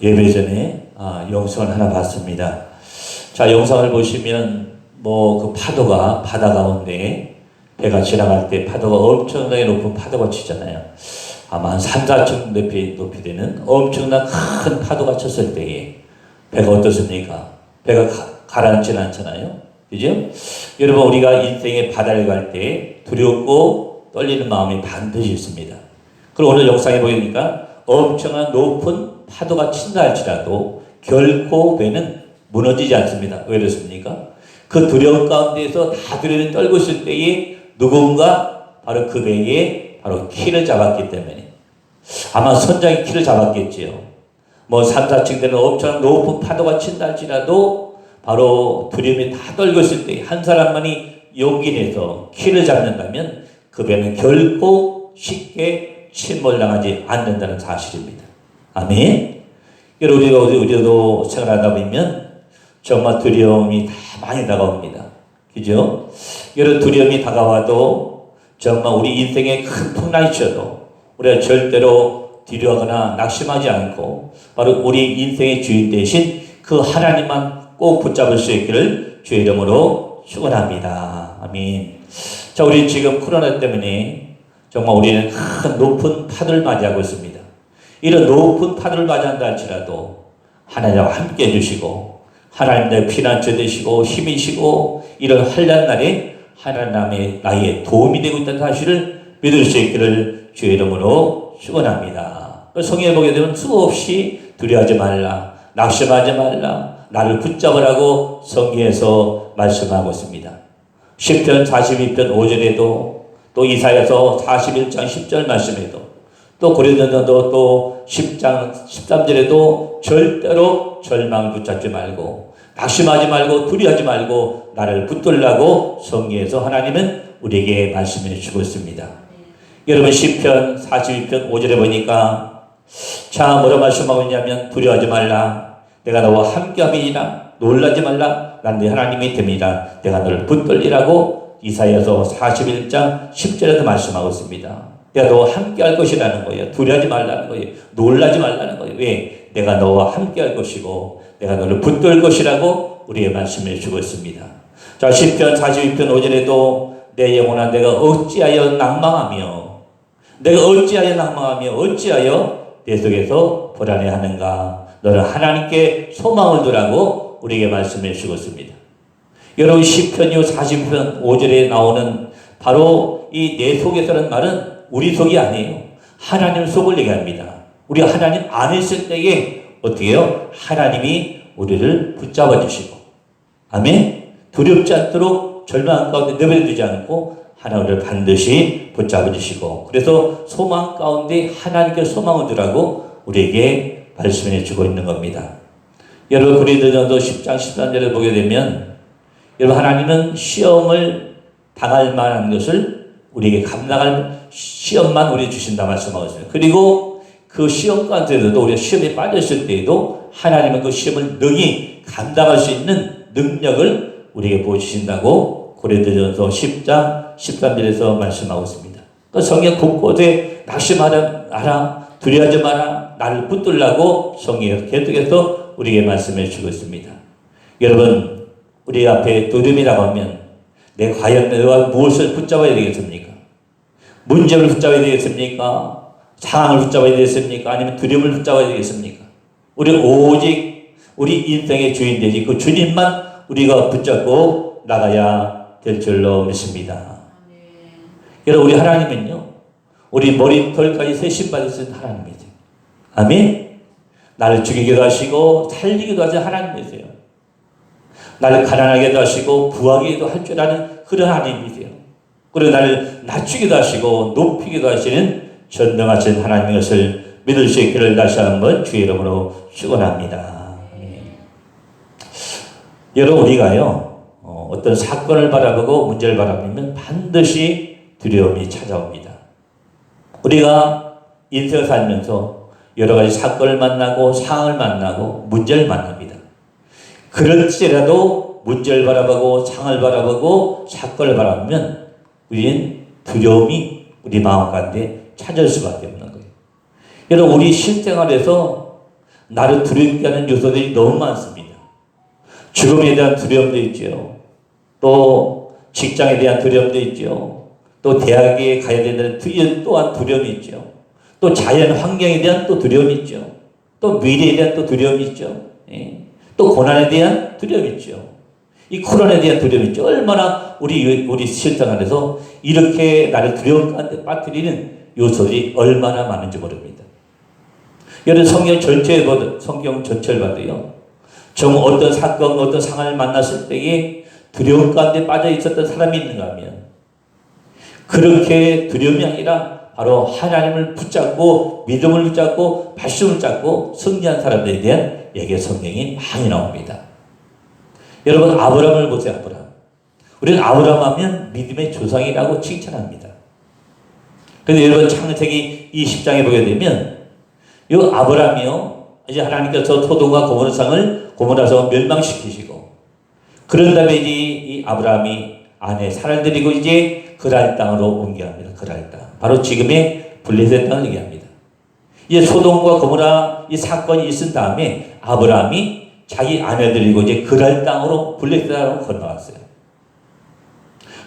예배 전에 영상을 하나 봤습니다. 자, 영상을 보시면 그 파도가 바다 가운데 배가 지나갈 때 파도가 엄청나게 높은 파도가 치잖아요. 아마 한 3, 4층 높이 되는 엄청난 큰 파도가 쳤을 때에 배가 어떻습니까? 배가 가라앉지는 않잖아요. 그죠? 여러분, 우리가 인생의 바다를 갈 때 두렵고 떨리는 마음이 반드시 있습니다. 그리고 오늘 영상에 보니까 엄청난 높은 파도가 친다 할지라도 결코 배는 무너지지 않습니다. 왜 그렇습니까? 그 두려움 가운데서 다 두려움이 떨고 있을 때에 누군가 바로 그 배에 바로 키를 잡았기 때문에 아마 선장이 키를 잡았겠지요. 3, 4층 되는 엄청난 높은 파도가 친다 할지라도 바로 두려움이 다 떨고 있을 때 한 사람만이 용기 내서 키를 잡는다면 그 배는 결코 쉽게 침몰당하지 않는다는 사실입니다. 아멘. 여러분, 우리도 생활하다 보면 정말 두려움이 다 많이 다가옵니다. 그죠? 여러분, 두려움이 다가와도 정말 우리 인생에 큰 풍랑이 쳐도 우리가 절대로 두려워하거나 낙심하지 않고 바로 우리 인생의 주인 대신 그 하나님만 꼭 붙잡을 수 있기를 주의 이름으로 축원합니다. 아멘. 자, 우리 지금 코로나 때문에 정말 우리는 큰 높은 파도를 맞이하고 있습니다. 이런 높은 파도를 맞이한다 할지라도 하나님과 함께 해주시고 하나님의 피난처 되시고 힘이시고 이런 환난 날에 하나님의 나의 도움이 되고 있다는 사실을 믿을 수 있기를 주의 이름으로 축원합니다. 성경에 보게 되면 수없이 두려워하지 말라, 낙심하지 말라, 나를 붙잡으라고 성경에서 말씀하고 있습니다. 시편 42편 5절에도 또 이사야서 41장 10절 말씀에도 또 고린도전서 또 10장 13절에도 절대로 절망 붙잡지 말고 낙심하지 말고 두려워하지 말고 나를 붙들라고 성경에서 하나님은 우리에게 말씀해 주고 있습니다. 여러분, 시편 42편 5절에 보니까 자, 뭐라 말씀하고 있냐면 두려워하지 말라, 내가 너와 함께함이니라, 놀라지 말라, 난 네 하나님이 됨이라, 내가 너를 붙들리라고 이사야서 41장 10절에도 말씀하고 있습니다. 내가 너와 함께할 것이라는 거예요. 두려워하지 말라는 거예요. 놀라지 말라는 거예요. 왜? 내가 너와 함께할 것이고 내가 너를 붙들 것이라고 우리의 말씀해 주고 있습니다. 자, 시편 42편 5절에도 내 영혼아 내가 어찌하여 낭망하며 어찌하여 내 속에서 불안해하는가. 너는 하나님께 소망을 두라고 우리에게 말씀해 주고 있습니다. 여러분, 시편 40편 5절에 나오는 바로 이 내 속에서는 말은 우리 속이 아니에요. 하나님 속을 얘기합니다. 우리가 하나님 안에 있을 때에 어떻게 해요? 하나님이 우리를 붙잡아 주시고, 아멘. 두렵지 않도록 절망 가운데 내버려두지 않고 하나님을 반드시 붙잡아 주시고, 그래서 소망 가운데 하나님께 소망을 두라고 우리에게 말씀해 주고 있는 겁니다. 여러분, 고린도전서 10장 13절에 보게 되면 여러분, 하나님은 시험을 당할 만한 것을 우리에게 감당할 시험만 우리에게 주신다 말씀하고 있습니다. 그리고 그 시험 가운데서도 우리가 시험에 빠졌을 때에도 하나님은 그 시험을 능히 감당할 수 있는 능력을 우리에게 보여주신다고 고린도전서 10장 13절에서 말씀하고 있습니다. 그 성경 곳곳에 낙심하지 마라, 두려워하지 마라, 나를 붙들라고 성경에서 계속해서 우리에게 말씀해 주고 있습니다. 여러분, 우리 앞에 두려움이라고 하면 과연 내가 무엇을 붙잡아야 되겠습니까? 문제를 붙잡아야 되겠습니까? 상황을 붙잡아야 되겠습니까? 아니면 두려움을 붙잡아야 되겠습니까? 우리는 오직 우리 인생의 주인 되지 그 주님만 우리가 붙잡고 나가야 될 줄로 믿습니다. 여러분, 우리 하나님은요, 우리 머리털까지 세심받으신 하나님이세요. 아멘. 나를 죽이기도 하시고 살리기도 하신 하나님이세요. 나를 가난하게도 하시고 부하게도 할 줄 아는 그런 하나님이세요. 그리고 나를 낮추기도 하시고 높이기도 하시는 전능하신 하나님의 것을 믿을 수 있기를 다시 한번 주의 이름으로 축원합니다. 여러분, 우리가요 어떤 사건을 바라보고 문제를 바라보면 반드시 두려움이 찾아옵니다. 우리가 인생을 살면서 여러 가지 사건을 만나고 상황을 만나고 문제를 만납니다. 그럴지라도 문제를 바라보고 상을 바라보고 사건을 바라보면 우리는 두려움이 우리 마음 가운데 찾을 수밖에 없는 거예요. 여러분, 우리 실생활에서 나를 두렵게 하는 요소들이 너무 많습니다. 죽음에 대한 두려움도 있죠. 또 직장에 대한 두려움도 있죠. 또 대학에 가야 되는 또한 두려움이 있죠. 또 자연 환경에 대한 또 두려움이 있죠. 또 미래에 대한 또 두려움이 있죠. 예. 또 고난에 대한 두려움이 있죠. 이 코로나에 대한 두려움이 있죠. 얼마나 우리 실상 안에서 이렇게 나를 두려움 가운데 빠뜨리는 요소들이 얼마나 많은지 모릅니다. 여러분 성경 전체를 봐도요. 정말 어떤 사건, 어떤 상황을 만났을 때에 두려움 가운데 빠져 있었던 사람이 있는가 하면 그렇게 두려움이 아니라 바로 하나님을 붙잡고 믿음을 붙잡고 말씀을 잡고 승리한 사람들에 대한 얘기 성경이 많이 나옵니다. 여러분 아브라함을 보세요. 아브라함. 우리는 아브라함 하면 믿음의 조상이라고 칭찬합니다. 그런데 여러분 창세기 20장에 보게 되면 이 아브라함이요 이제 하나님께서 소돔과 고모라성을 멸망시키시고 그런 다음에 이 아브라함이 아내 사라를 데리고 이제 그랄 땅으로 옮겨갑니다. 그랄 땅. 바로 지금의 블레셋 땅을 얘기합니다. 이제 소돔과 고모라 이 사건이 있은 다음에 아브라함이 자기 아내 데리고 이제 그랄 땅으로 블레셋 땅으로 건너갔어요.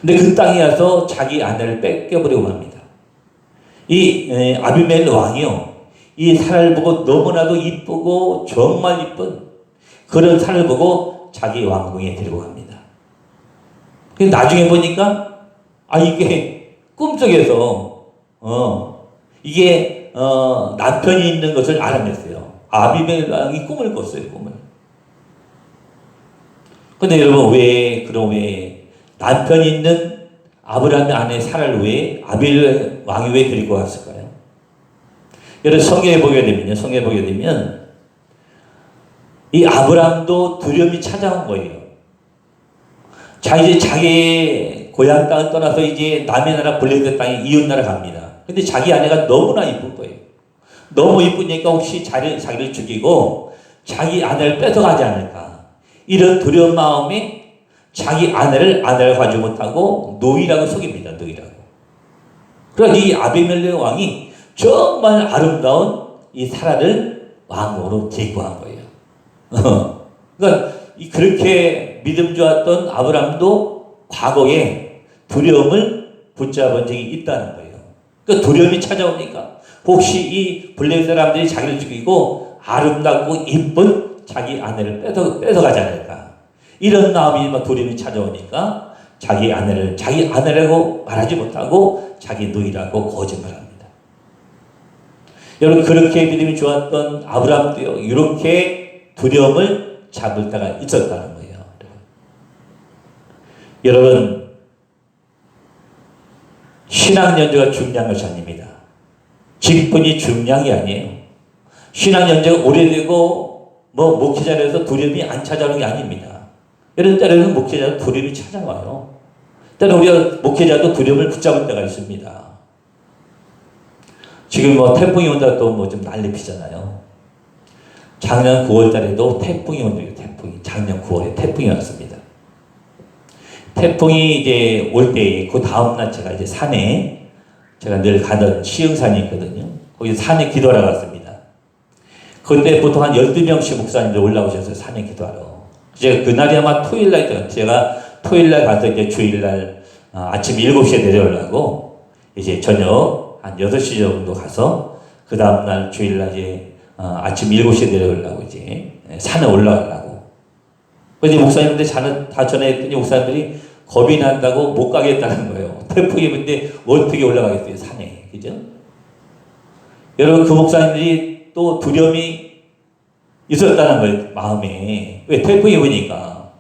근데 그 땅에 가서 자기 아내를 뺏겨버리고 합니다. 이 아비멜 왕이요. 이 사라를 보고 너무나도 이쁘고 정말 이쁜 그런 사라를 보고 자기 왕궁에 데리고 갑니다. 근데 나중에 보니까 이게 꿈속에서 이게 남편이 있는 것을 알아냈어요. 아비멜 왕이 꿈을 꿨어요. 꿈을. 근데 여러분 왜 남편이 있는 아브라함의 아내 사라를 왜 아비멜 왕이 왜 데리고 갔을까요? 여러분 성경에 보게 되면 이 아브라함도 두려움이 찾아온 거예요. 이제 자기 고향 땅을 떠나서 이제 남의 나라 블레셋 땅에 이웃 나라 갑니다. 근데 자기 아내가 너무나 이쁜 거예요. 너무 이쁘니까 혹시 자기를 죽이고 자기 아내를 뺏어가지 않을까. 이런 두려운 마음에 자기 아내를 가지 못하고 노이라고 속입니다. 노이라고. 그러니까 이 아비멜렉 왕이 정말 아름다운 이 사라를 왕으로 제거한 거예요. 그러니까 그렇게 믿음 좋았던 아브라함도 과거에 두려움을 붙잡은 적이 있다는 거예요. 그러니까 두려움이 찾아오니까 혹시 이 블레셋 사람들이 자기를 죽이고 아름답고 이쁜 자기 아내를 뺏어가지 않을까. 이런 마음이 막 두려움이 찾아오니까 자기 아내라고 말하지 못하고 자기 누이라고 거짓말합니다. 여러분 그렇게 믿음이 좋았던 아브라함도요. 이렇게 두려움을 잡을 때가 있었다는 거예요. 여러분 신앙 연주가 중요한 것이 아닙니다. 직분이 중요한 게 아니에요. 신앙 연주가 오래되고 목회자로서 두려움이 안 찾아오는 게 아닙니다. 여러분 때로는 목회자도 두려움이 찾아와요. 때로는 우리가 목회자도 두려움을 붙잡을 때가 있습니다. 지금 태풍이 온다 또 좀 난리 피잖아요. 작년 9월 달에도 태풍이 온대요. 작년 9월에 태풍이 왔습니다. 태풍이 이제 올 때 그 다음날 제가 이제 산에 제가 늘 가던 시흥산이 있거든요. 거기 산에 기도하러 갔습니다. 그때 보통 한 12명씩 목사님들 올라오셔서 산에 기도하러. 제가 그날이 아마 토요일날 제가 토요일날 가서 이제 주일날 아침 7시에 내려오려고 이제 저녁 한 6시 정도 가서 그 다음날 주일날 이제 아침 7시에 내려오려고 이제 산에 올라가려고. 그래서 목사님들 다 전화했더니 목사님들이 겁이 난다고 못 가겠다는 거예요. 태풍이 오는데 어떻게 올라가겠어요, 산에. 그죠? 여러분, 그 목사님들이 또 두려움이 있었다는 거예요, 마음에. 왜? 태풍이 오니까.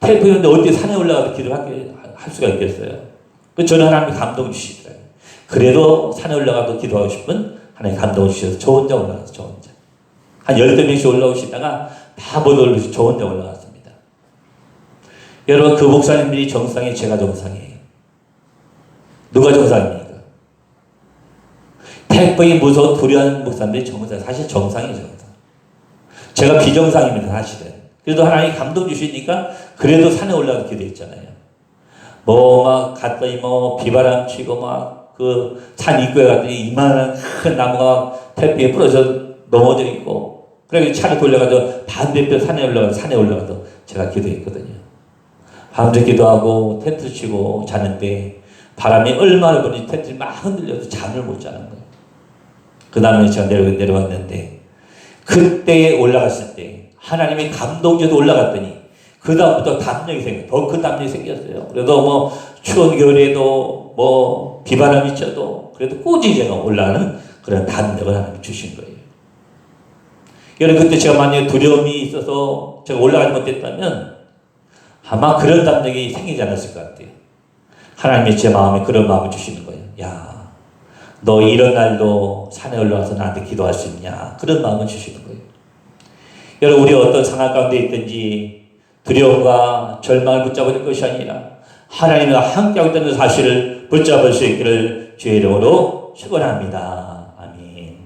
태풍이 오는데 어떻게 산에 올라가서 기도할 수가 있겠어요? 그 저는 하나님이 감동 주시더라고요. 그래도 산에 올라가도 기도하고 싶은 하나님 감동 주셔서 저 혼자 올라갔어요, 저 혼자. 한 12명씩 올라오시다가 다 못 올라오시고 저 혼자 올라갔습니다. 여러분, 그 목사님들이 정상이에요, 제가 정상이에요. 누가 정상입니까? 태풍이 무서워 두려워하는 목사님들이 정상, 사실 정상이에요, 정상. 제가 비정상입니다, 사실은. 그래도 하나님이 감동 주시니까 그래도 산에 올라가서 기도했잖아요. 막 갔더니 비바람 치고 그 산 입구에 갔더니 이만한 큰 나무가 태풍에 부러져 넘어져 있고 그래서 차를 돌려가서 반대편 산에 올라가서 제가 기도했거든요. 밤새 기도하고 텐트 치고 자는데 바람이 얼마나 부는지 텐트를 막 흔들려서 잠을 못 자는 거예요. 그 다음에 제가 내려왔는데 그때 올라갔을 때 하나님이 감동적으로 올라갔더니 그 다음부터 담력이 생겨요. 더 큰 담력이 생겼어요. 그래도 뭐 추운 겨울에도 뭐 비바람이 쳐도 그래도 꾸준히 제가 올라가는 그런 담력을 하나님 주신 거예요. 여러분 그때 제가 만약에 두려움이 있어서 제가 올라가지 못했다면 아마 그런 담력이 생기지 않았을 것 같아요. 하나님이 제 마음에 그런 마음을 주시는 거예요. 야, 너 이런 날도 산에 올라와서 나한테 기도할 수 있냐? 그런 마음을 주시는 거예요. 여러분 우리 어떤 상황 가운데 있든지 두려움과 절망을 붙잡을 것이 아니라 하나님과 함께하고 있다는 사실을 붙잡을 수 있기를 주의 이름으로 축원합니다. 아멘.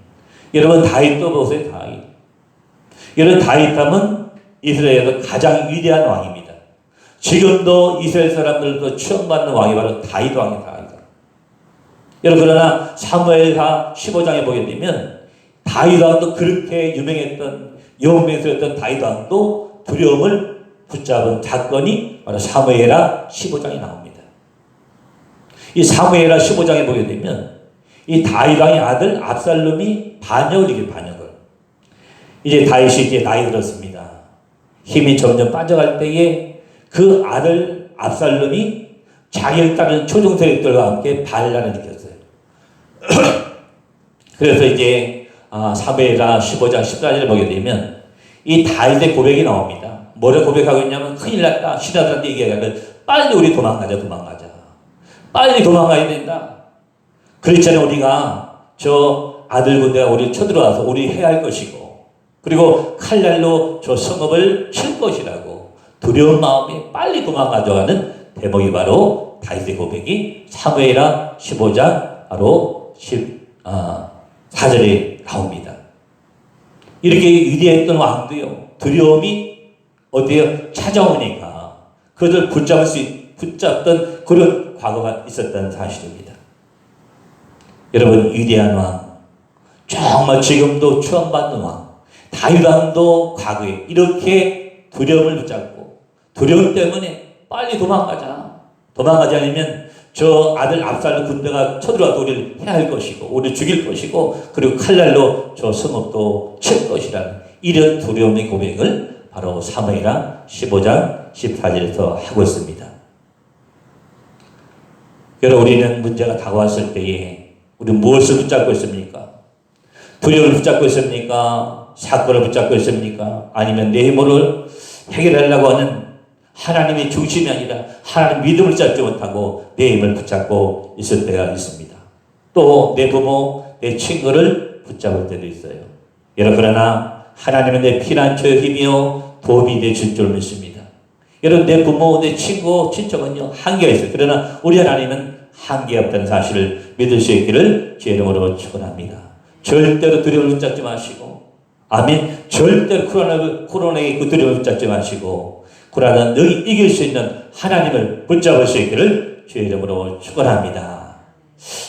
여러분 다윗도 보세요. 다윗. 여러분 다윗하면 이스라엘에서 가장 위대한 왕입니다. 지금도 이스라엘 사람들도 추앙받는 왕이 바로 다윗 왕이다. 여러분 그러나 사무엘하 15장에 보게 되면 다윗 왕도 그렇게 유명했던 여호명스러웠던 다윗 왕도 두려움을 붙잡은 사건이 바로 사무엘하 15장에 나옵니다. 이 사무엘하 15장에 보게 되면 이 다윗 왕의 아들 압살롬이 반역을 이긴 반역을 이제 다윗이 이제 나이 들었습니다. 힘이 점점 빠져갈 때에 그 아들 압살롬이 자기를 따르는 초종 세력들과 함께 반란을 일으켰어요. 그래서 이제 사무엘하 15장 14절을 보게 되면 이 다윗의 고백이 나옵니다. 뭐를 고백하고 있냐면 큰일 났다. 신하들한테 얘기하면 빨리 우리 도망가자. 빨리 도망가야 된다. 그렇지 않으면 우리가 저 아들 군대가 우리 쳐들어와서 우리 해야 할 것이고 그리고 칼날로 저 성읍을 칠 것이라고 두려운 마음에 빨리 도망가져가는 대목이 바로 다윗의 고백이 사무엘하 15장 바로 14절에 나옵니다. 이렇게 위대했던 왕도요 두려움이 어디에 찾아오니까 그것을 붙잡던 그런 과거가 있었다는 사실입니다. 여러분 위대한 왕 정말 지금도 추앙받는 왕 다윗 왕도 과거에 이렇게 두려움을 붙잡고 두려움 때문에 빨리 도망가지 않으면 저 아들 압살롬 군대가 쳐들어와도 우리를 해야 할 것이고 우리를 죽일 것이고 그리고 칼날로 저 성읍도 칠 것이라는 이런 두려움의 고백을 바로 사무엘하 15장 14절에서 하고 있습니다. 여러분 우리는 문제가 다가왔을 때에 우리는 무엇을 붙잡고 있습니까? 두려움을 붙잡고 있습니까? 사건을 붙잡고 있습니까? 아니면 내 힘으로 해결하려고 하는 하나님의 중심이 아니라 하나님 믿음을 잡지 못하고 내 힘을 붙잡고 있을 때가 있습니다. 또 내 부모, 내 친구를 붙잡을 때도 있어요. 여러분 그러나 하나님은 내 피난처의 힘이요 도움이 되실 줄 믿습니다. 여러분 내 부모, 내 친구, 친척은요 한계가 있어요. 그러나 우리 하나님은 한계가 없다는 사실을 믿을 수 있기를 주의 이름으로 축원합니다. 절대로 두려움을 붙잡지 마시고 아멘. 절대로 코로나의 그 두려움을 붙잡지 마시고 그러나 너희 이길 수 있는 하나님을 붙잡을 수 있기를 주의 이름으로 축원합니다.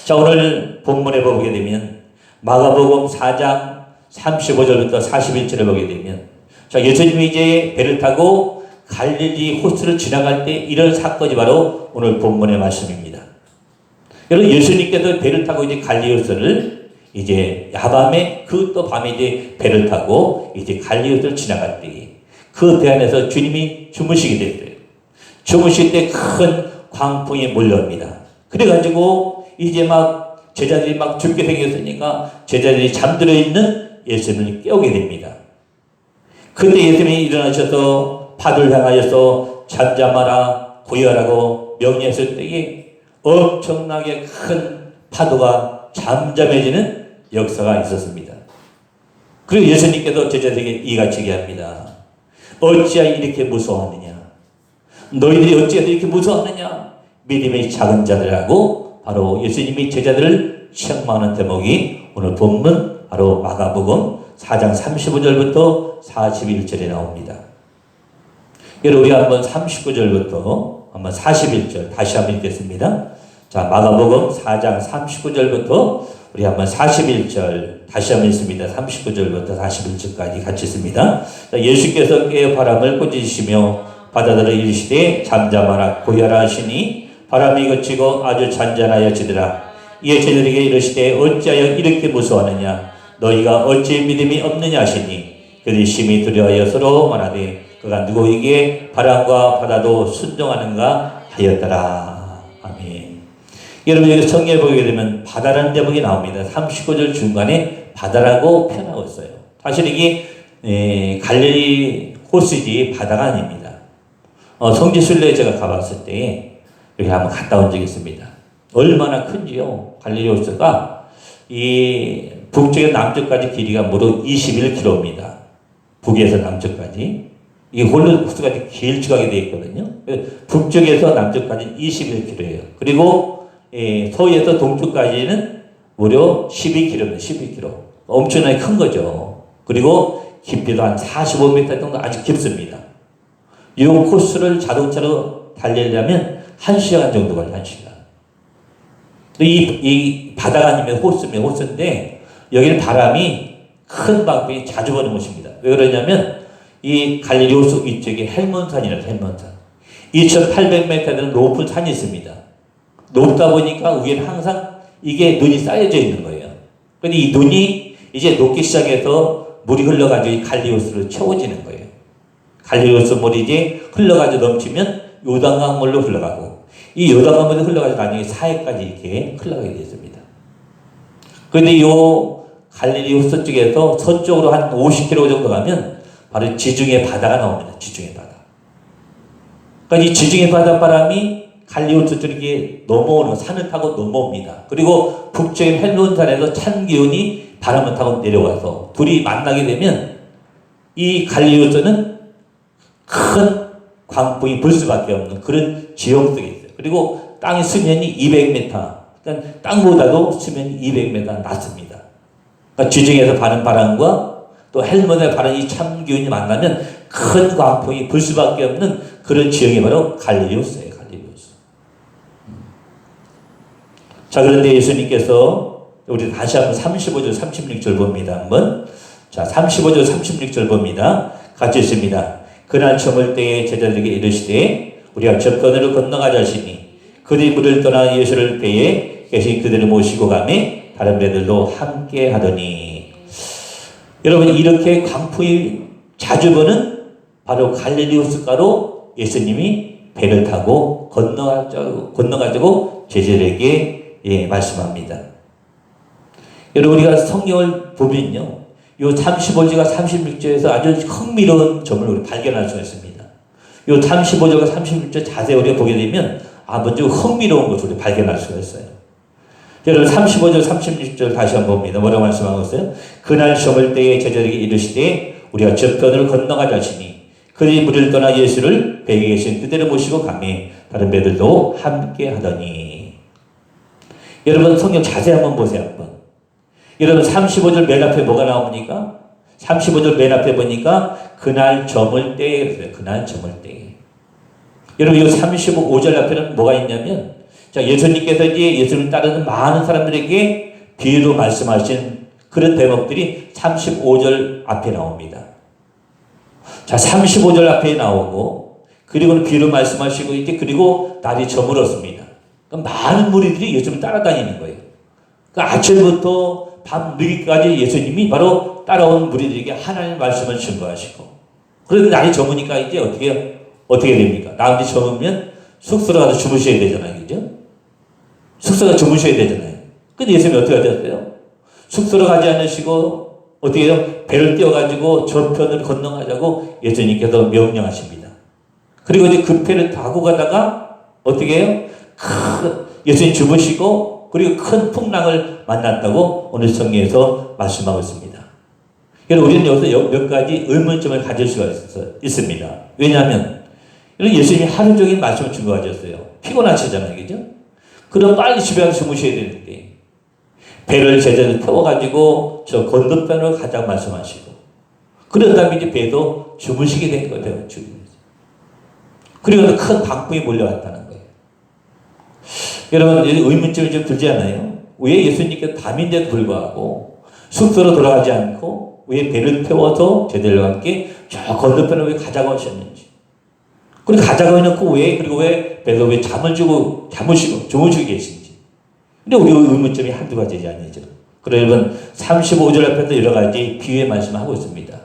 자 오늘 본문에 보게 되면 마가복음 4장 35절부터 41절을 보게 되면 자 예수님이 이제 배를 타고 갈릴리 호수를 지나갈 때 이런 사건이 바로 오늘 본문의 말씀입니다. 여러분 예수님께서 배를 타고 이제 갈릴리 호수를 이제 야밤에 그 또 밤에 이제 배를 타고 이제 갈릴리 호수를 지나갈 때 그 배 안에서 주님이 주무시게 됐어요. 주무실 때 큰 광풍이 몰려옵니다. 그래가지고 이제 막 제자들이 막 죽게 생겼으니까 제자들이 잠들어 있는 예수님을 깨우게 됩니다. 그때 예수님이 일어나셔서 파도를 향하여서 잠잠하라 고요하라고 명령했을 때에 엄청나게 큰 파도가 잠잠해지는 역사가 있었습니다. 그리고 예수님께서 제자들에게 이같이 얘기합니다. 어찌하여 이렇게 무서워하느냐? 너희들이 어찌하여 이렇게 무서워하느냐? 믿음의 작은 자들하고 바로 예수님이 제자들을 책망하는 대목이 오늘 본문 바로 마가복음 4장 35절부터 41절에 나옵니다. 여러분 우리 한번 39절부터 한번 41절 다시 한번 읽겠습니다. 자 마가복음 4장 39절부터 우리 한번 41절 다시 한번 읽습니다. 39절부터 41절까지 같이 읽습니다. 예수께서 깨어 바람을 꾸짖으시며 바다들을 이르시되 잠잠하라 고요하라 하시니 바람이 그치고 아주 잔잔하여지더라. 이에 제자들에게 이르시되 어찌하여 이렇게 무서워하느냐 너희가 어찌 믿음이 없느냐 하시니 그들이 심히 두려워하여 서로 말하되 그가 누구에게 바람과 바다도 순종하는가 하였더라. 아멘. 여러분 여기 성경에 보게 되면 바다라는 제목이 나옵니다. 39절 중간에 바다라고 표현하고 있어요. 사실 이게 갈릴리 호수지 바다가 아닙니다. 성지순례에 제가 가봤을 때 여기 한번 갔다 온 적이 있습니다. 얼마나 큰지요. 갈릴리 호수가 이 북쪽에서 남쪽까지 길이가 무려 21km입니다. 북에서 남쪽까지. 이 호수가 길쭉하게 되어 있거든요. 북쪽에서 남쪽까지 21km예요. 그리고 서해에서 동쪽까지는 무려 12km입니다. 12km. 엄청나게 큰 거죠. 그리고 깊이도 한 45m 정도 아주 깊습니다. 이 코스를 자동차로 달리려면 1시간 정도 걸려요. 1시간. 이 바다가 아니면 호수인데 여기는 바람이 큰 방법이 자주 부는 곳입니다. 왜 그러냐면 이 갈릴리 호수 이쪽에 헬몬산이라서 헬몬산 2800m 되는 높은 산이 있습니다. 높다 보니까 위에는 항상 이게 눈이 쌓여져 있는 거예요. 그런데 이 눈이 이제 녹기 시작해서 물이 흘러가지고 이 갈릴리 호수로 채워지는 거예요. 갈릴리 호수 물이 이제 흘러가지고 넘치면 요단강 물로 흘러가고 이 요단강 물로 흘러가지고 나중에 사해까지 이렇게 흘러가게 되어 있습니다. 그런데 이 갈릴리 호수 쪽에서 서쪽으로 한 50km 정도 가면 바로 지중해 바다가 나옵니다. 지중해 바다. 그러니까 이 지중해 바다 바람이 갈릴리 호수 쪽에 넘어오는 산을 타고 넘어옵니다. 그리고 북쪽인 헬몬산에서 찬 기운이 바람을 타고 내려와서 둘이 만나게 되면 이 갈릴리 호수는 큰 광풍이 불 수밖에 없는 그런 지형 속에 있어요. 그리고 땅의 수면이 200m, 그러니까 땅보다도 수면이 200m 낮습니다. 그러니까 지중해에서 바는 바람과 또 헬몬의 바람이 찬 기운이 만나면 큰 광풍이 불 수밖에 없는 그런 지형이 바로 갈릴리 호수예요. 갈릴리 호수. 자, 그런데 예수님께서 우리 다시 한번 35절 36절 봅니다. 한번. 자, 35절 36절 봅니다. 같이 읽습니다. 그날 저물 때에 제자들에게 이르시되 우리가 접근으로 건너가자 하시니 그들이 물을 떠나 예수를 배에 계신 그들을 모시고 가매 다른 배들도 함께 하더니 여러분 이렇게 광풍이 자주 부는 바로 갈릴리 호숫가로 예수님이 배를 타고 건너가지고 제자들에게 말씀합니다. 여러분 우리가 성경을 보면요. 이 35절과 36절에서 아주 흥미로운 점을 우리 발견할 수가 있습니다. 이 35절과 36절 자세히 우리가 보게 되면 아주 흥미로운 것을 우리 발견할 수가 있어요. 여러분 35절 36절 다시 한번 봅니다. 뭐라고 말씀하고 있어요? 그날 저물 때에 제자들에게 이르시되 우리가 저편으로 건너가자 하시니 그들이 물을 떠나 예수를 배에 계신 그대로 모시고 가매 다른 배들도 함께 하더니 여러분 성경 자세히 한번 보세요. 한번. 여러분 35절 맨 앞에 뭐가 나옵니까? 35절 맨 앞에 보니까 그날 저물 때에 그랬어요. 그날 저물 때에. 여러분 이 35절 앞에는 뭐가 있냐면 자 예수님께서 이제 예수님을 따르는 많은 사람들에게 비유로 말씀하신 그런 대목들이 35절 앞에 나옵니다. 자 35절 앞에 나오고 그리고는 비유로 말씀하시고 이제 그리고 날이 저물었습니다. 그러니까 많은 무리들이 예수님을 따라다니는 거예요. 그러니까 아침부터 밤 늦게까지 예수님이 바로 따라온 무리들에게 하나님의 말씀을 증거하시고 그런데 날이 저무니까 이제 어떻게 됩니까? 날이 저무면 숙소로 가서 주무셔야 되잖아요. 그죠? 숙소가 주무셔야 되잖아요. 근데 예수님이 어떻게 하셨어요? 숙소로 가지 않으시고 어떻게 해요? 배를 띄워가지고 저편을 건너가자고 예수님께서 명령하십니다. 그리고 이제 그 배를 타고 가다가 어떻게 해요? 예수님 주무시고 그리고 큰 풍랑을 만났다고 오늘 성경에서 말씀하고 있습니다. 여러분 우리는 여기서 몇 가지 의문점을 가질 수가 있습니다. 왜냐하면 예수님이 하루 종일 말씀을 증거하셨어요. 피곤하시잖아요. 그죠? 그럼 빨리 집에 가서 주무셔야 되는데 배를 제대로 태워가지고 저 건너편으로 가자고 말씀하시고 그런 다음에 이제 배도 주무시게 된 거예요. 그리고 큰 강풍이 몰려왔다는 거예요. 여러분 의문점이 좀 들지 않아요? 왜 예수님께서 밤인데도 불구하고 숙소로 돌아가지 않고 왜 배를 태워서 제자들과 함께 저 건너편에 왜 가자고 하셨는지. 그리고 가자고 해놓고 그리고 왜 배가 왜 잠을 주고 주무시고 계신지. 근데 우리 의문점이 한두 가지지 아니죠. 그러면 여러분 35절 앞에도 여러 가지 비유의 말씀을 하고 있습니다.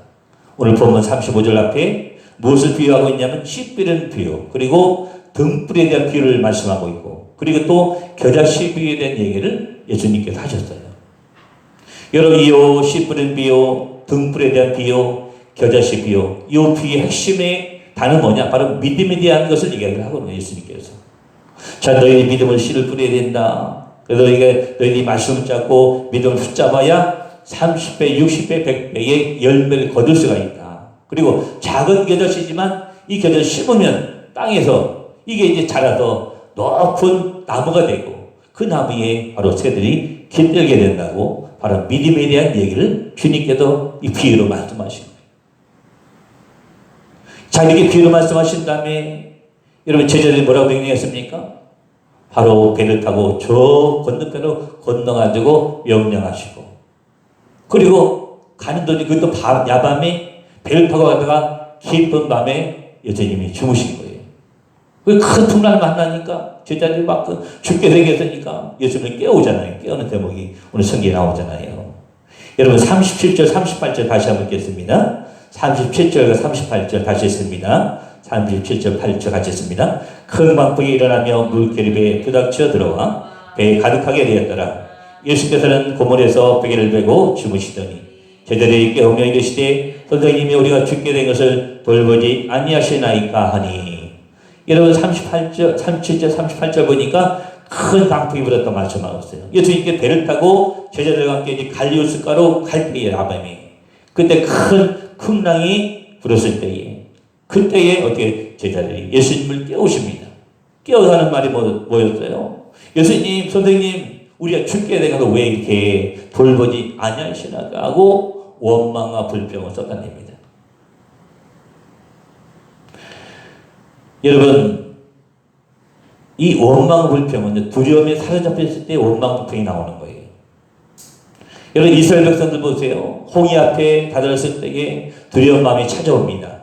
오늘 보면 35절 앞에 무엇을 비유하고 있냐면 씨 뿌리는 비유, 그리고 등불에 대한 비유를 말씀하고 있고, 그리고 또 겨자씨 비유에 대한 얘기를 예수님께서 하셨어요. 여러분 이 씨 뿌리는 비유, 등불에 대한 비유, 겨자씨 비유, 이 비유의 핵심의 단어는 뭐냐? 바로 믿음에 대한 것을 얘기를 하거든요. 예수님께서. 자, 너희 믿음을 씨를 뿌려야 된다. 그래서 너희들이 말씀을 잡고 믿음을 붙잡아야 30배, 60배, 100배의 열매를 거둘 수가 있다. 그리고 작은 겨자씨지만 이 겨자를 심으면 땅에서 이게 이제 자라서 높은 나무가 되고 그 나무에 바로 새들이 깃들게 된다고, 바로 믿음에 대한 얘기를 주님께서 이 비유로 말씀하신 거예요. 자, 이렇게 비유로 말씀하신 다음에 여러분 제자들이 뭐라고 명령했습니까? 바로 배를 타고 저 건너편으로 건너가지고 명령하시고, 그리고 가는 도중에 그것도 야밤에 배를 타고 가다가 깊은 밤에 예수님이 주무신 거예요. 큰 풍랑을 만나니까 제자들이 막 죽게 생겼으니까 예수님을 깨우잖아요. 깨우는 대목이 오늘 성경에 나오잖아요. 여러분 37절 38절 다시 한번 읽겠습니다. 37절과 38절 다시 했습니다. 37절 8절 같이 했습니다. 큰 광풍이 일어나며 물결이 배에 부닥쳐 들어와 배에 가득하게 되었더라. 예수께서는 고물에서 베개를 베고 주무시더니 제자들이 깨우며 이르시되 선생님이 우리가 죽게 된 것을 돌보지 아니하시나이까 하니. 여러분 37절 38절 보니까 큰 광풍이 불었다 말씀하고 있어요. 예수님께 배를 타고 제자들과 함께 이제 갈리오스가로 갈 때에 야밤에, 그때 큰 풍랑이 불었을 때에, 그때에 어떻게 제자들이 예수님을 깨우십니다. 깨워서 하는 말이 뭐였어요? 예수님, 선생님, 우리가 죽게 되가서 왜 이렇게 돌보지 아니하시나 하고 원망과 불평을 쏟아냅니다. 여러분, 이 원망 불평은 두려움에 사로잡혔을 때 원망 불평이 나오는 거예요. 여러분 이스라엘 백성들 보세요. 홍해 앞에 다다랐을 때에 두려운 마음이 찾아옵니다.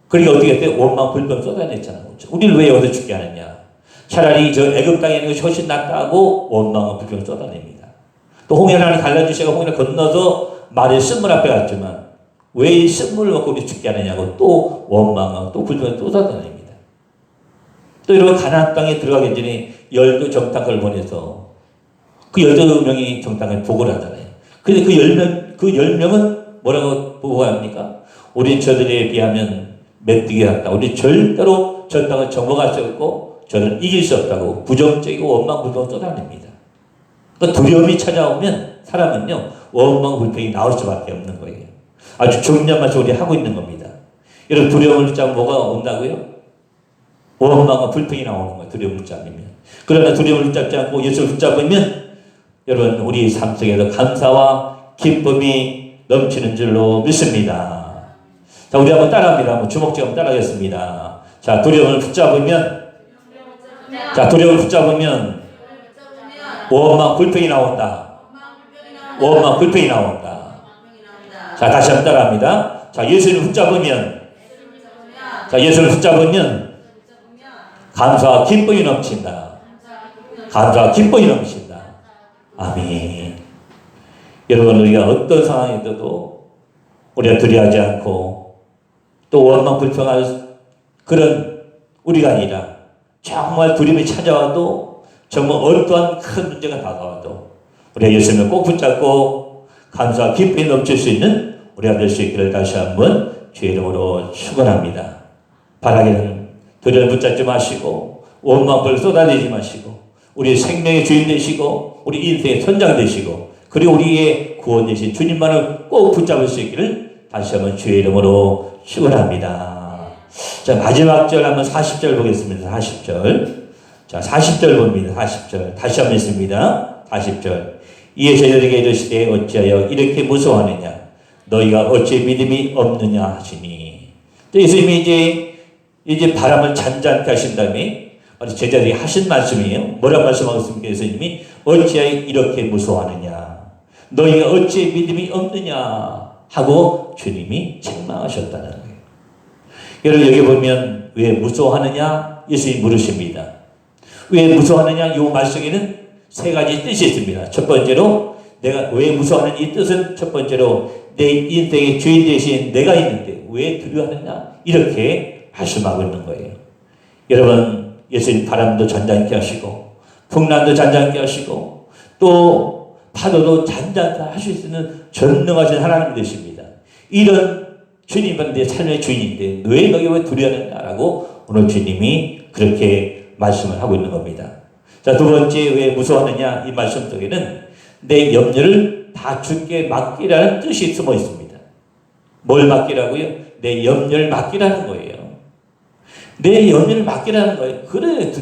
그러니까 어떻게 했어요? 원망 불평 쏟아냈잖아요. 우리를 왜 여기서 죽게 하느냐? 차라리 저 애굽 땅에 있는 것이 훨씬 낫다 하고 원망과 불평을 쏟아냅니다. 또 홍해를 하나 갈라주시고 홍해를 건너서 말의 쓴물 앞에 갔지만 왜 이 쓴물을 먹고 우리 죽게 하느냐고 또 원망하고 또 불평을 또 쏟아냅니다. 또 여러분 가나안 땅에 들어가기 전에 12정탐꾼을 보내서 그 12명이 정탐을 보고를 하잖아요. 근데 그 10명은 뭐라고 보고합니까? 우리 저들에 비하면 메뚜기 같다. 우리 절대로 저 땅을 정복할 수 없고 저들은 이길 수 없다고 부정적이고 원망불평을 쏟아냅니다. 그러니까 두려움이 찾아오면 사람은요 원망불평이 나올 수밖에 없는 거예요. 아주 중요한 말씀 우리 하고 있는 겁니다. 여러분 두려움을 붙잡으면 뭐가 온다고요? 원망과 불평이 나오는 거예요. 두려움을 붙잡으면. 그러나 두려움을 붙잡지 않고 예수를 붙잡으면 여러분 우리 삶 속에서 감사와 기쁨이 넘치는 줄로 믿습니다. 자, 우리 한번 따라합니다. 한번 주먹질 한번 따라하겠습니다. 자, 두려움을 붙잡으면 원망 불평이 나온다. 원망 불평이 나온다. 자, 다시 한번 따라합니다. 자, 예수를 붙잡으면 감사와 기쁨이 넘친다. 감사와 기쁨이 넘친다. 아멘. 여러분 우리가 어떤 상황에서도 우리가 두려워하지 않고 또 원망 불평할 그런 우리가 아니라 정말 두려움이 찾아와도 정말 어떠한 큰 문제가 다가와도 우리가 예수님을 꼭 붙잡고 감사와 기쁨이 넘칠 수 있는 우리가 될 수 있기를 다시 한번 주의 이름으로 축원합니다. 바라기는 두려움을 붙잡지 마시고 원망을 쏟아내지 마시고 우리의 생명의 주인 되시고 우리 인생의 선장 되시고 그리고 우리의 구원 되신 주님만을 꼭 붙잡을 수 있기를 다시 한번 주의 이름으로 축원합니다. 자, 마지막 절 한번 40절 보겠습니다. 40절. 자, 40절 봅니다. 40절. 다시 한번 읽습니다. 40절. 이에 제자들에게 이르시되 어찌하여 이렇게 무서워하느냐? 너희가 어찌 믿음이 없느냐 하시니. 예수님이 이제 바람을 잔잔케 하신 다음에 제자들이 하신 말씀이에요. 뭐라고 말씀하고 있습니까? 예수님이 어찌하여 이렇게 무서워하느냐? 너희가 어찌 믿음이 없느냐 하고 주님이 책망하셨다는 거예요. 여러분 여기 보면 왜 무서워하느냐 예수님이 물으십니다. 왜 무서워하느냐? 이 말씀에는 세 가지 뜻이 있습니다. 첫 번째로 내가 왜 무서워하는 이 뜻은 첫 번째로 내 인생의 주인 대신 내가 있는데 왜 두려워하느냐? 이렇게 말씀하고 있는 거예요. 여러분 예수님 바람도 잔잔케 하시고 풍랑도 잔잔케 하시고 또 파도도 잔잔케 하실 수 있는 전능하신 하나님 되십니다. 이런 주님은 내 삶의 주인인데 왜 너희가 왜 두려워하느냐라고 오늘 주님이 그렇게 말씀을 하고 있는 겁니다. 자, 두 번째 왜 무서워하느냐 이 말씀 속에는 내 염려를 다 주께 맡기라는 뜻이 숨어 있습니다. 뭘 맡기라고요? 내 염려를 맡기라는 거예요. 내 염려를 맡기라는 거예요. 그래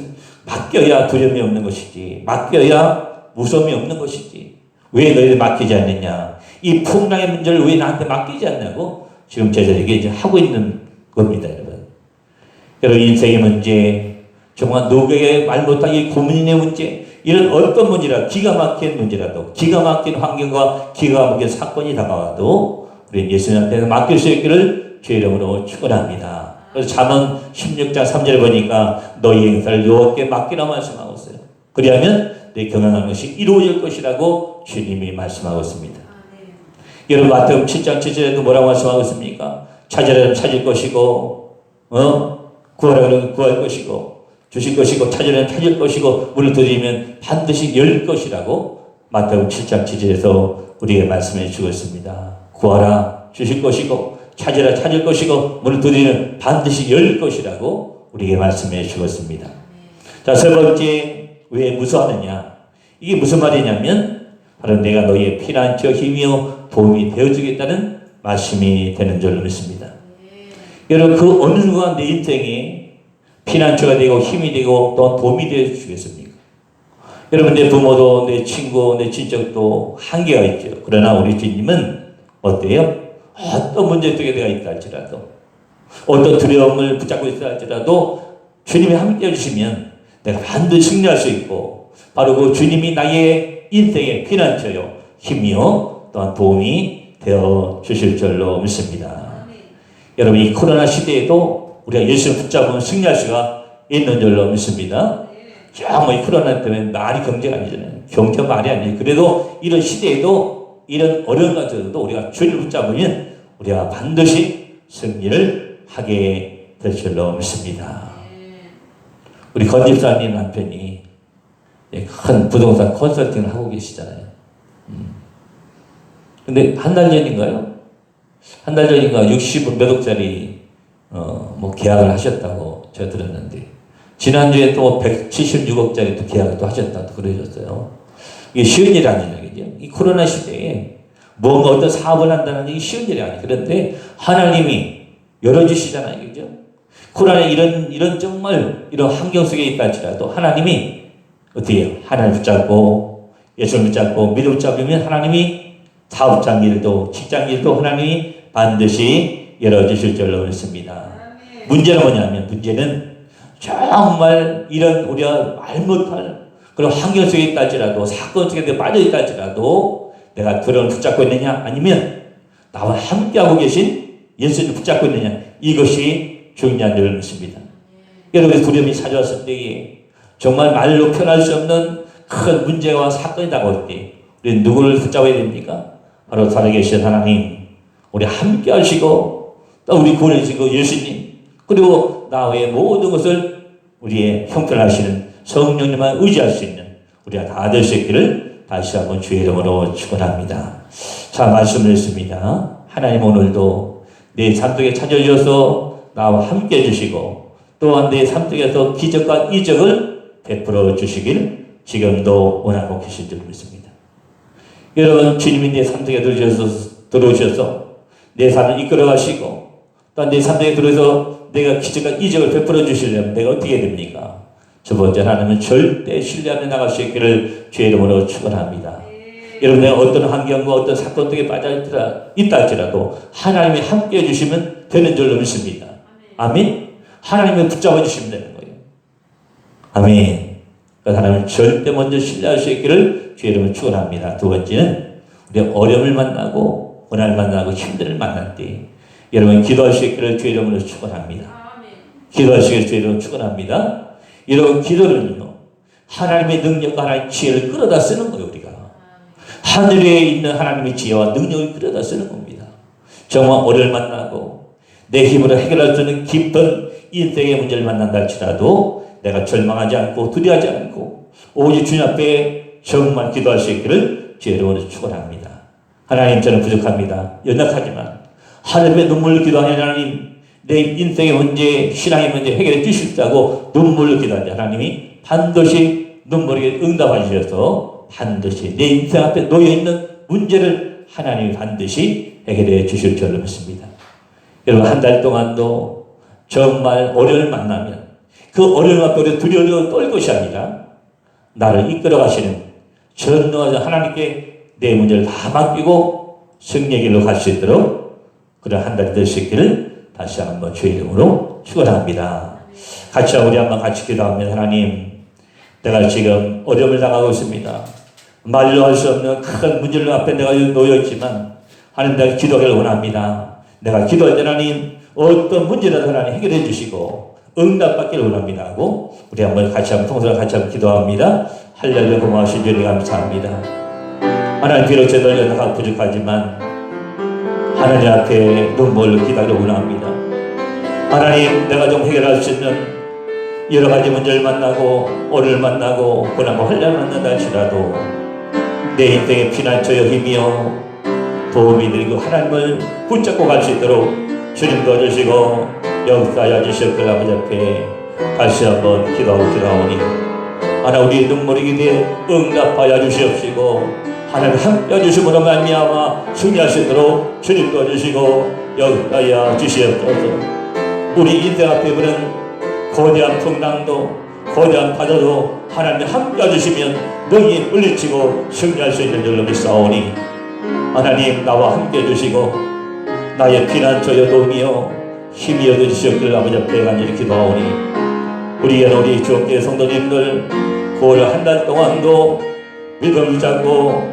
맡겨야 두려움이 없는 것이지 맡겨야 무서움이 없는 것이지 왜 너희들 맡기지 않느냐 이 풍랑의 문제를 왜 나한테 맡기지 않냐고 지금 제자들에게 이제 하고 있는 겁니다. 여러분 인생의 문제 정말 누구에게 말 못한 이 고민의 문제 이런 어떤 문제라도 기가 막힌 문제라도 기가 막힌 환경과 기가 막힌 사건이 다가와도 우리 예수님한테 맡길 수 있기를 주의 이름으로 축원합니다. 그래서 잠언 16장 3절에 보니까 너희 행사를 여호와께 맡기라 말씀하고 있어요. 그리하면 내 경영하는 것이 이루어질 것이라고 주님이 말씀하고 있습니다. 여러분 마태복음 7장 7절에도 뭐라고 말씀하고 있습니까? 찾으라면 찾을 것이고 구하라면 구할 것이고 주실 것이고 찾으라면 찾을 것이고 문을 두드리면 반드시 열 것이라고 마태복음 7장 7절에서 우리에게 말씀해 주고 있습니다. 구하라 주실 것이고 찾으라 찾을 것이고 문을 두드리면 반드시 열 것이라고 우리에게 말씀해 주었습니다. 자, 세 번째 왜 무서워하느냐? 이게 무슨 말이냐면 바로 내가 너희의 피난처 힘이요 도움이 되어주겠다는 말씀이 되는 줄 믿습니다. 여러분 그 어느 순간 내 인생에 피난처가 되고 힘이 되고 또 도움이 되어주겠습니까? 여러분 내 부모도 내 친구 내 친척도 한계가 있죠. 그러나 우리 주님은 어때요? 어떤 문제 속에 내가 있다 할지라도 어떤 두려움을 붙잡고 있다 할지라도 주님이 함께 해주시면 내가 반드시 승리할 수 있고 바로 그 주님이 나의 인생의 피난처요 힘이요 또한 도움이 되어 주실 줄로 믿습니다. 여러분 이 코로나 시대에도 우리가 예수를 붙잡으면 승리할 수가 있는 줄로 믿습니다. 정말 이 코로나 때문에 말이 경제가 아니잖아요. 경제 말이 아니에요. 그래도 이런 시대에도 이런 어려운 것들도 우리가 주를 붙잡으면 우리가 반드시 승리를 하게 될 줄로 믿습니다. 우리 건 집사님 남편이 큰 부동산 컨설팅을 하고 계시잖아요. 근데 한 달 전인가요? 한 달 전인가 60몇 억짜리 뭐 계약을 하셨다고 제가 들었는데 지난주에 또 176억짜리 또 계약을 또 하셨다고 그러셨어요. 이게 쉬운 일이 아니죠. 이 코로나 시대에 뭔가 어떤 사업을 한다는 게 쉬운 일이 아니에요. 그런데 하나님이 열어주시잖아요. 그죠? 코로나 이런 정말 이런 환경 속에 있다 할지라도 하나님이 어떻게 해요? 하나님 붙잡고 예수를 붙잡고 믿음 붙잡으면 하나님이 사업장 일도 직장 일도 하나님이 반드시 열어주실 줄로 믿습니다. 문제는 뭐냐면 문제는 정말 이런 우리가 말 못할 그런 환경 속에 있다 할지라도 사건 속에 빠져 있다 할지라도 내가 드럼을 붙잡고 있느냐 아니면 나와 함께하고 계신 예수를 붙잡고 있느냐 이것이 중요한 줄 믿습니다. 여러분의 두려움이 찾아왔을 때에 정말 말로 표현할 수 없는 큰 문제와 사건이 다가올 때 우리 누구를 붙잡아야 됩니까? 바로 살아계신 하나님 우리 함께 하시고 또 우리 구원해 주시고 예수님 그리고 나의 모든 것을 우리의 형편하시는 성령님만 의지할 수 있는 우리가 다 될 수 있기를 다시 한번 주의 이름으로 축원합니다. 자 말씀을 했습니다. 하나님 오늘도 내 삶 속에 찾아주셔서 나와 함께 해주시고 또한 내 삶 속에서 기적과 이적을 베풀어 주시길 지금도 원하고 계신 줄 믿습니다. 여러분 주님이 내 삶 속에 들어오셔서 내 삶을 이끌어 가시고 또한 내 삶 속에 들어서 내가 기적과 이적을 베풀어 주시려면 내가 어떻게 해야 됩니까? 첫 번째 하나님은 절대 신뢰하며 나갈 수 있기를 주의 이름으로 축원합니다. 여러분 내가 어떤 환경과 어떤 사건 속에 빠져 있다 할지라도 하나님이 함께 해주시면 되는 줄로 믿습니다. 아멘. 하나님이 붙잡아 주시면 되는 거예요. 아멘. 하나님은 절대 먼저 신뢰할 수 있기를 주의 이름으로 축원합니다. 두 번째는 우리 어려움을 만나고 고난을 만나고 힘듦을 만날 때 여러분 기도할 수 있기를 주의 이름으로 축원합니다. 기도할 수 있기를 주의 이름으로 축원합니다. 여러분 기도는요 하나님의 능력과 하나님의 지혜를 끌어다 쓰는 거예요. 우리가 하늘에 있는 하나님의 지혜와 능력을 끌어다 쓰는 겁니다. 정말 어려움을 만나고 내 힘으로 해결할 수 있는 깊은 인생의 문제를 만난다 할지라도 내가 절망하지 않고 두려워하지 않고 오직 주님 앞에 정말 기도할 수 있기를 주의 이름으로 축원합니다. 하나님 저는 부족합니다. 연약하지만 하늘의 눈물로 기도하는 하나님 내 인생의 문제 신앙의 문제 해결해 주십사고 눈물로 기도하는 하나님이 반드시 눈물에 응답해 주셔서 반드시 내 인생 앞에 놓여있는 문제를 하나님이 반드시 해결해 주실 줄 믿습니다. 여러분 한 달 동안도 정말 어려움을 만나면 그 어려움 앞에 우리 두려워 떨 것이 아니라 나를 이끌어 가시는 전능하신 하나님께 내 문제를 다 맡기고 승리의 길로 갈 수 있도록 그런 한 달이 될 수 있기를 다시 한번 주의 이름으로 축원합니다. 같이 우리 한번 같이 기도합니다. 하나님 내가 지금 어려움을 당하고 있습니다. 말로 할 수 없는 큰 문제를 앞에 내가 놓여있지만 하나님 내가 기도하기를 원합니다. 내가 기도할 때 하나님 어떤 문제라도 하나님 해결해 주시고 응답받기를 원합니다 하고 우리 한번 같이 한번 통성을 같이 한번 기도합니다. 할렐루야 고마우신 주님 감사합니다. 하나님 비록 저도 연약하고 부족하지만 하나님 앞에 눈물로 기도하기를 원합니다. 하나님 내가 좀 해결할 수 있는 여러 가지 문제를 만나고 어려움을 만나고 고난과 환난을 만난다 할지라도 내 인생의 피난처여 힘이여 도움이 드리고 하나님을 붙잡고 갈 수 있도록 주님 도와주시고 역사하여 주시옵길 아버지 앞에 다시 한번 기도하오니 하나님 우리의 눈물이 기대에 응답하여 주시옵시고 하나님 함께 해주심으로 말미암아 승리할 수 있도록 주님 도와주시고 역사하여 주시옵소서. 우리 인생 앞에 그런 거대한 풍랑도 거대한 바다도 하나님 함께 해주시면 능히 물리치고 승리할 수 있는 줄로 믿사오니 하나님 나와 함께 해주시고 나의 피난처여 도움이여 힘이여 주시옵기를 아버지 앞에 간절히 기도하오니 우리 주옥교회 성도님들 9월 한 달 동안도 믿음을 잡고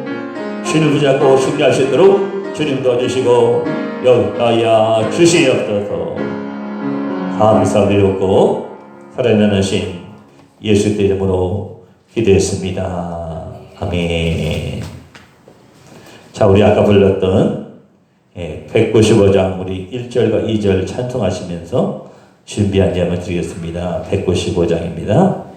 주님을 붙잡고 승리할 수 있도록 주님 도와주시고 역사하여 주시옵소서. 감사드렸고 살아나신 예수 그리스도 이름으로 기도했습니다. 아멘. 자, 우리 아까 불렀던 195장 우리 1절과 2절 찬송하시면서 준비한 예물 드리겠습니다. 195장입니다.